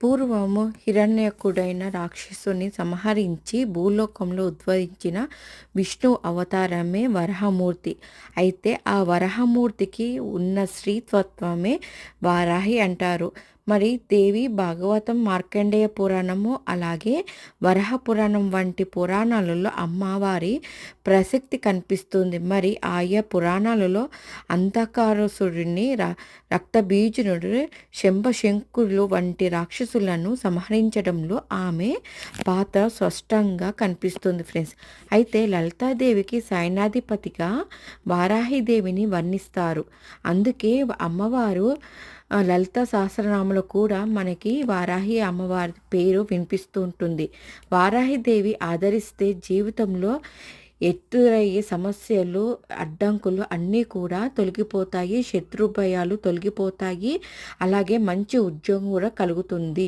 పూర్వము హిరణ్యకుడైన రాక్షసుని సంహరించి భూలోకంలో ఉద్భవించిన విష్ణు అవతారమే వరాహమూర్తి. అయితే ఆ వరాహమూర్తికి ఉన్న స్త్రీత్వమే వారాహి అంటారు. మరి దేవి భాగవతం, మార్కండేయ పురాణము, అలాగే వరాహ పురాణం వంటి పురాణాలలో అమ్మవారి ప్రసక్తి కనిపిస్తుంది. మరి ఆయా పురాణాలలో అంధకాసురుడిని, రక్తబీజునుడు, శంభశంకులు వంటి రాక్షసులను సంహరించడంలో ఆమె పాత్ర స్పష్టంగా కనిపిస్తుంది ఫ్రెండ్స్. అయితే లలితాదేవికి సైన్యాధిపతిగా వారాహిదేవిని వర్ణిస్తారు. అందుకే అమ్మవారు లలిత సహస్రనామంలో కూడా మనకి వారాహి అమ్మవారి పేరు వినిపిస్తూ ఉంటుంది. వారాహిదేవి ఆదరిస్తే జీవితంలో ఎదురయ్యే సమస్యలు, అడ్డంకులు అన్నీ కూడా తొలగిపోతాయి. శత్రు భయాలు తొలగిపోతాయి. అలాగే మంచి ఉద్యోగం కూడా కలుగుతుంది.